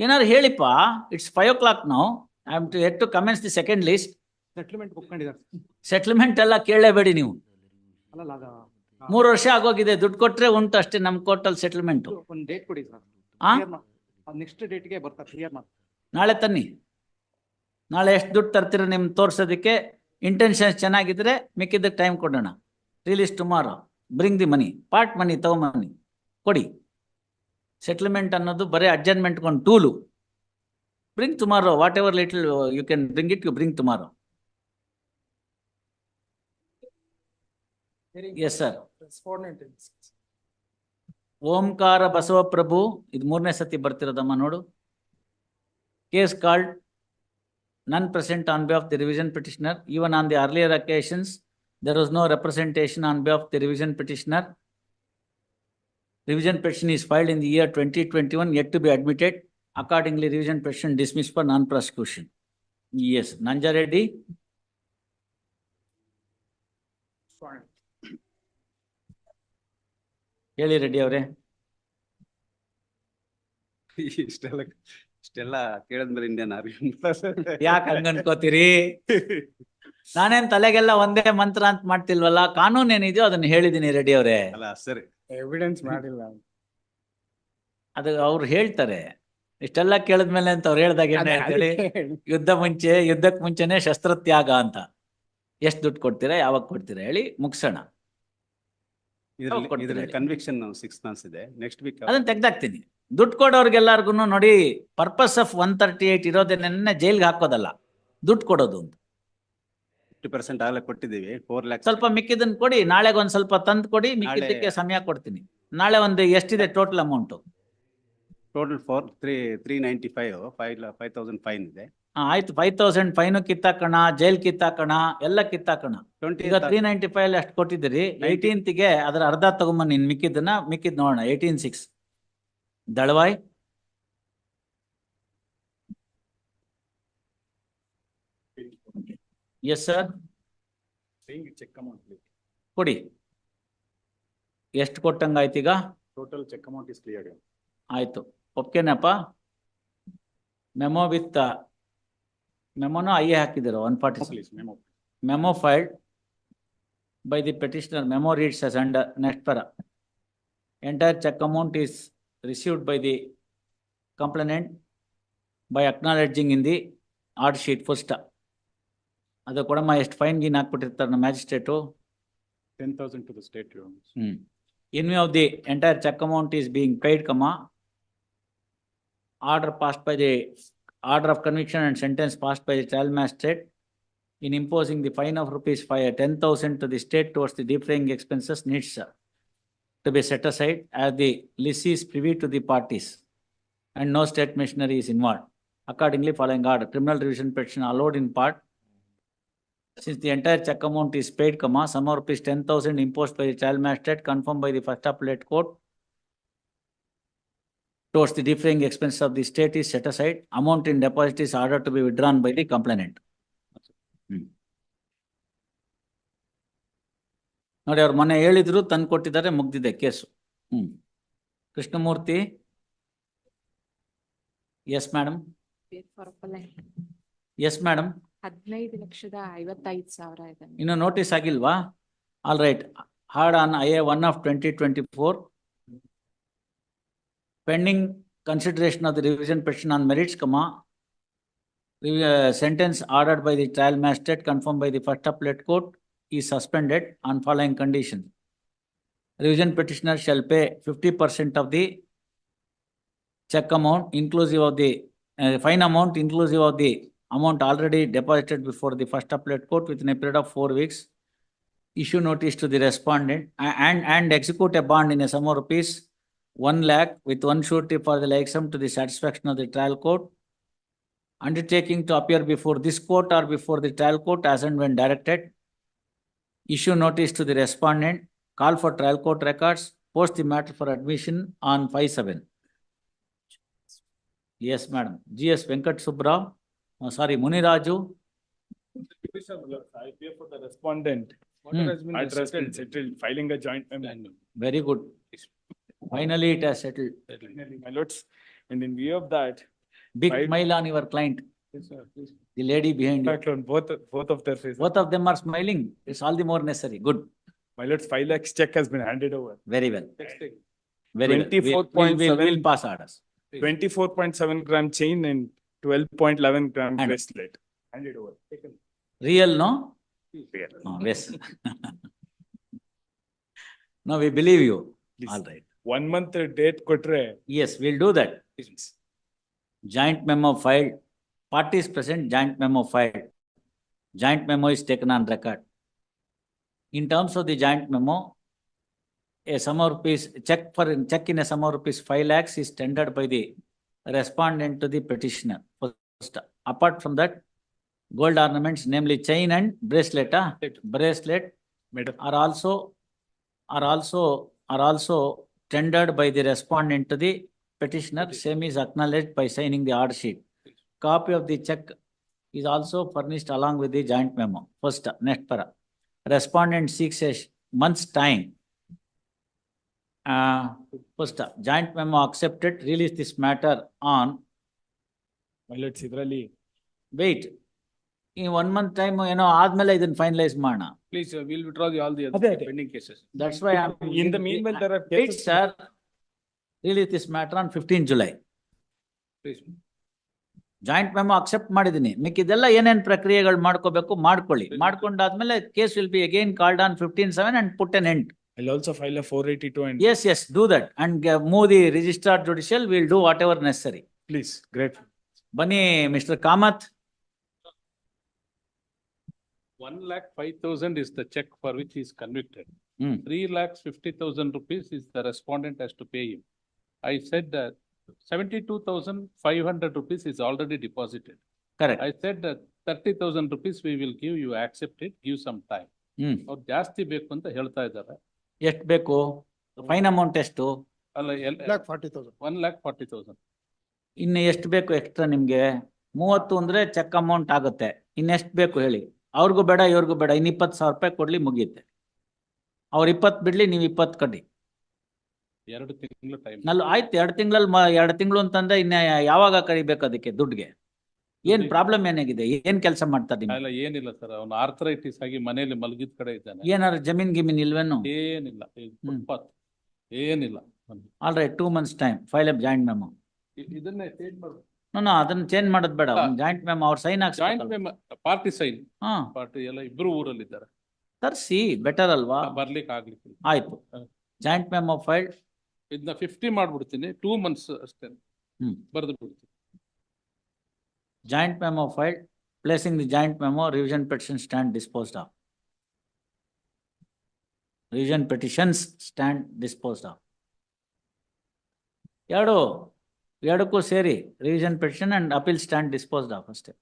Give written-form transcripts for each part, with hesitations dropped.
ಏನಾರು ಹೇಳಿಪ್ಪ. It's 5 o'clock now. I am yet to commence the second list. Settlement ಒಪ್ಕೊಂಡಿದ್ದಾರೆ. Settlement ಎಲ್ಲ ಕೇಳಲೇಬೇಡಿ ನೀವು. ಅಲ್ಲ 3 ವರ್ಷ ಆಗೋಗಿದೆ. ದುಡ್ಡು ಕೊಟ್ರೆ ಉಂಟು ಅಷ್ಟೇ ನಮ್ಮ ಕೋರ್ಟಲ್ ಸೆಟಲ್ಮೆಂಟ್. ಒಂದು ಡೇಟ್ ಕೊಡಿ ಸರ್. ನೆಕ್ಸ್ಟ್ ಡೇಟ್ಗೆ ಬರ್ತಾರೆ ಕ್ಲಿಯರ್ ಮಾಡಿ. ನಾಳೆ ತನ್ನಿ. ನಾಳೆ ಎಷ್ಟು ದುಡ್ಡು ತರ್ತೀರ ನಿಮ್ ತೋರ್ಸೋದಕ್ಕೆ. ಇಂಟೆನ್ಷನ್ಸ್ ಚೆನ್ನಾಗಿದ್ರೆ ಮಿಕ್ಕಿದ್ದಕ್ಕೆ ಟೈಮ್ ಕೊಡೋಣ. Release tomorrow. Bring the money. Part money ತಗೊಂಬನ್ನಿ ಕೊಡಿ. ಸೆಟ್ಲ್ಮೆಂಟ್ ಅನ್ನೋದು ಬರೀ ಅಡ್ಜಸ್ಟ್ಮೆಂಟ್ ಒಂದು tool. Bring tomorrow. Whatever little you can bring it, you bring tomorrow. Yes sir. Omkara Basavaprabhu. ಇದು 3ನೇ ಸತಿ ಬರ್ತಿರೋದಮ್ಮ ನೋಡು. Case called none present on behalf of the revision petitioner. Even on the earlier occasions, there was no representation on behalf of the revision petitioner. Revision petition is filed in the year 2021, yet to be admitted. Accordingly, revision petition dismissed for non-prosecution. Yes, Nanja Reddy. ಹೇಳಿ ರೆಡ್ಡಿ ಅವರೇ. ಇಷ್ಟೆಲ್ಲ ಕೇಳಿದ್ಮೇಲೆ Indian army ಯಾಕೆ ಹಂಗ ಅನ್ಕೋತೀರಿ? ನಾನೇನ್ ತಲೆಗೆಲ್ಲ ಒಂದೇ ಮಂತ್ರ ಅಂತ ಮಾಡ್ತಿಲ್ವಲ್ಲ. ಕಾನೂನು ಏನಿದೆಯೋ ಅದನ್ನ ಹೇಳಿದೀನಿ ರೆಡ್ಡಿ ಅವರೇ. ಅಲ್ಲ ಸರಿ, ಎವಿಡೆನ್ಸ್ ಮಾಡಿಲ್ಲ ಅದು ಅವ್ರು ಹೇಳ್ತಾರೆ. ಇಷ್ಟೆಲ್ಲ ಕೇಳಿದ್ಮೇಲೆ ಅಂತ ಅವ್ರು ಹೇಳ್ದಾಗ ಏನೇ ಹೇಳಿ, ಯುದ್ಧಕ್ಕೆ ಮುಂಚೆನೆ ಶಸ್ತ್ರತ್ಯಾಗ ಅಂತ. ಎಷ್ಟು ದುಡ್ಡು ಕೊಡ್ತೀರಾ, ಯಾವಾಗ ಕೊಡ್ತೀರಾ ಹೇಳಿ ಮುಗಿಸೋಣ. ಕನ್ವಿಕ್ಷನ್ 6 months ಇದೆ. ನೆಕ್ಸ್ಟ್ ವೀಕ್ ಅದನ್ನ ತೆಗ್ದಾಕ್ತೀನಿ. ದುಡ್ಡು ಕೊಡೋರ್ಗೆಲ್ಲಾರ್ಗು ನೋಡಿ, ಪರ್ಪಸ್ ಆಫ್ 138 ಇರೋದೇನೆ ಜೈಲ್ಗೆ ಹಾಕೋದಲ್ಲ, ದುಡ್ಡು ಕೊಡೋದು ಅಂತ. 50% ಆಗಲೇ ಕೊಟ್ಟಿದ್ದೀವಿ. 4 lakhs. ಸ್ವಲ್ಪ ಮಿಕ್ಕಿದನ್ ಕೊಡಿ. ನಾಳೆಗೆ ಒಂದ್ ಸ್ವಲ್ಪ ತಂದು ಕೊಡಿ. ಮಿಕ್ಕಿದ್ದಕ್ಕೆ ಸಮಯ ಕೊಡ್ತೀನಿ. ನಾಳೆ ಒಂದು ಎಷ್ಟಿದೆ ಟೋಟಲ್ ಅಮೌಂಟ್? ಟೋಟಲ್ 395, 5,000 ಫೈನ್ ಇದೆ. ಆಯ್ತು, 5,000 ಫೈನು ಕಿತ್ತಾಕಣ, ಜೈಲ್ ಕಿತ್ತಾಕಣ, ಎಲ್ಲ ಕಿತ್ತಾಕಣ. ಈಗ 395 ಅಷ್ಟು ಕೊಟ್ಟಿದ್ದೀರಿ. 18ಗೆ ಅದರ ಅರ್ಧ ತಗೊಂಬನ್ನಿ. ಮಿಕ್ಕಿದ್ ನೋಡೋಣ. 18,600 Dalavai. Yes sir. Cheque amount ಕೊಡಿ. ಎಷ್ಟು ಕೊಟ್ಟಂಗಾಯ್ತು ಈಗ? Total cheque amount is clear. ಆಯ್ತು, ಒಪ್ಕೆನಪ್ಪ. ಮೆಮೋ ವಿತ್ ಮೆಮೋನು ಐಎ ಹಾಕಿದ್ದೀರ 146. Memo filed by the petitioner. Memo reads as under next para. Entire check amount is received by the complainant by acknowledging in the order sheet first. ಅದು ಕೊಡಮ್ಮ. ಎಷ್ಟು fine ಗೀನ್ ಹಾಕ್ಬಿಟ್ಟಿರ್ತಾರೆ ನಮ್ಮ magistrate? 10,000 to the state. In view of the entire check amount is being paid, order passed by the order of conviction and sentence passed by the trial magistrate in imposing the fine of rupees 10,000 to the state towards the defraying expenses needs to be set aside, as the lessee is privy to the parties and no state machinery is involved. Accordingly, following order, criminal revision petition allowed in part, since the entire check amount is paid, sum of rupees 10,000 imposed by the trial magistrate confirmed by the first appellate court towards the defraying expenses of the state is set aside. Amount in deposit is ordered to be withdrawn by the complainant. ನೋಡಿ, ಅವ್ರು ಮೊನ್ನೆ ಹೇಳಿದ್ರು, ತಂದು ಕೊಟ್ಟಿದ್ದಾರೆ, ಮುಗ್ದಿದೆ ಕೇಸು. Krishnamurthy. Yes madam. Yes madam. 15,55,000 ಇದೆ. ಇನ್ನು ನೋಟಿಸ್ ಆಗಿಲ್ವಾ? All right. Heard on IA 1 of 2024. Pending consideration of the revision petition on merits, sentence ordered by the trial magistrate confirmed by the first appellate court is suspended on following conditions. Revision petitioner shall pay 50% of the check amount inclusive of the fine amount inclusive of the amount already deposited before the first appellate court within a period of 4 weeks. Issue notice to the respondent and execute a bond in a sum of rupees 1 lakh with 1 surety for the like sum to the satisfaction of the trial court. Undertaking to appear before this court or before the trial court as and when directed. Issue notice to the respondent. Call for trial court records. Post the matter for admission on 5/7. Yes, madam. GS Venkat Subrao. Sorry, Muniraju. I pay for the respondent. What has been settled, filing a joint memo. Very good. Finally, it has settled. My lords, and in view of that, Big File- smile on your client, Yes, sir, please. the lady behind you. Back on both of their faces. Both of them are smiling. It's all the more necessary. Good. My lord's 5 lakhs check has been handed over. Very well. Next thing. Very well. We'll 24.7 pass orders. 24.7 gram chain and 12.11 gram And- bracelet. Handed over. Taken. Real, no? Real. Oh, yes. No, we believe you. Please. All right. 1 month date kotre. Yes, we'll do that. Joint memo filed. Parties present, joint memo filed. Joint memo is taken on record. In terms of the joint memo, a sum of rupees, check in a sum of rupees 5 lakhs is tendered by the respondent to the petitioner. First, apart from that, gold ornaments, namely chain and bracelet, Madam. are also tendered by the respondent to the petitioner. Same is acknowledged by signing the order sheet. Copy of the check is also furnished along with the joint memo. First, next para. Respondent seeks a month's time. First, joint memo accepted, release this matter on, My lord's idrali. wait. In 1 month time, ಆದ್ಮೇಲೆ ಇದನ್ನ finalize ಮಾಡೋಣ. Please, we'll withdraw all the Abe, other abe. pending cases. That's why I'm. In the meanwhile, there are Wait, cases. sir. Release this matter on 15 July. Please. Joint memo accept ಮಾಡಿದೀನಿ. ಮಿಕ್ಕಿದೆಲ್ಲ ಏನೇನ್ ಪ್ರಕ್ರಿಯೆಗಳು ಮಾಡ್ಕೋಬೇಕು ಮಾಡ್ಕೊಳ್ಳಿ. ಮಾಡ್ಕೊಂಡಾದ್ಮೇಲೆ case will be again called on 15/7 and put an end. I'll also file a 482 and. Yes, do that and move the registrar judicial. We'll do whatever necessary. Please, grateful. ಬನ್ನಿ mister Kamath. 1,05,000 is the check for which he is convicted. Hmm. 3,50,000 rupees is the respondent has to pay him. I said that 72,500 rupees is already deposited. Correct. I said that 30,000 rupees we will give you, accept it, give some time. ಅವ್ರು ಜಾಸ್ತಿ ಬೇಕು ಅಂತ ಹೇಳ್ತಾ ಇದ್ದಾರೆ. ಎಷ್ಟು ಬೇಕು? Fine amount ಎಷ್ಟು? ಅಲ್ಲ 1,40,000. ಇನ್ನು ಎಷ್ಟು ಬೇಕು ಎಕ್ಸ್ಟ್ರಾ ನಿಮ್ಗೆ? 30 ಅಂದ್ರೆ ಚೆಕ್ ಅಮೌಂಟ್ ಆಗುತ್ತೆ. ಇನ್ನೆಷ್ಟು ಬೇಕು ಹೇಳಿ? ಅವ್ರಿಗೂ ಬೇಡ ಇವ್ರಿಗೂ ಬೇಡ. ಇನ್ನು 20,000 ರೂಪಾಯಿ ಕೊಡ್ಲಿ ಮುಗಿಯುತ್ತೆ. ಅವ್ರು 20 ಬಿಡ್ಲಿ, ನೀವು 20 ಕಡ್ಡಿ. 2 ತಿಂಗಳು ಟೈಮ್. ಆಯ್ತು, 2 ತಿಂಗಳಲ್ಲಿ 2 ತಿಂಗಳು ಅಂತಂದ್ರೆ ಇನ್ನ ಯಾವಾಗ ಕರಿಬೇಕು ಅದಕ್ಕೆ ದುಡ್ಡಿಗೆ? ಏನ್ ಪ್ರಾಬ್ಲಮ್ ಏನಾಗಿದೆ? ಏನ್ ಕೆಲಸ ಮಾಡ್ತಾರೆ ನೀವು? ಅಲ್ಲ ಏನಿಲ್ಲ ಸರ್, ಅವನು ಆರ್ಥರೈಟಿಸ್ ಆಗಿ ಮನೆಯಲ್ಲಿ ಮಲಗಿದ ಕಡೆ ಇದ್ದಾನೆ. ಏನಾರು ಜಮೀನ್ ಗಿಮೀನ್ ಇಲ್ವೇನು? ಏನಿಲ್ಲ, ಫುಟ್ಪಾತ್ ಏನಿಲ್ಲ. All right, 2 months time, file up joint memo. ಇದನ್ನೇ ಚೇಂಜ್ ಮಾಡ್ಬೇಕು. ಅದನ್ನ ಚೇಂಜ್ ಮಾಡೋದ್ ಬೇಡ. ಜಾಯಿಂಟ್ ಮೆಮೋ ಅವ್ರ ಸೈನ್ ಜಾಯಿಂಟ್ ಪಾರ್ಟಿ ಸೈನ್. ಹಾ, ಪಾರ್ಟಿ ಎಲ್ಲ ಇಬ್ರು ಊರಲ್ಲಿ ಇದ್ದಾರೆ. ತರ್ಸಿ ಬೆಟರ್ ಅಲ್ವಾ? ಬರ್ಲಿಕ್ಕೆ ಆಗ್ಲಿಕ್ಕೆ. ಆಯ್ತು, ಜಾಯಿಂಟ್ ಮೆಮೋ ಫೈಲ್. ಇದನ್ನ 50 ಮಾಡ್ಬಿಡ್ತೀನಿ, 2 months ಅಷ್ಟೇ ಬರ್ದು ಬಿಡ್ತೀನಿ. Joint memo filed, placing the joint memo, revision petition stand disposed of. Revision petitions stand disposed of. ಎರಡಕ್ಕೂ ಸೇರಿ revision petition and appeal stand disposed of ಅಷ್ಟೇ.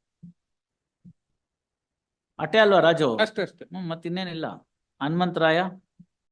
ಅಷ್ಟೇ ಅಲ್ವಾ ರಾಜು? ಅಷ್ಟೇ. ಮತ್ತಿನ್ನೇನಿಲ್ಲ. ಹನುಮಂತರಾಯ.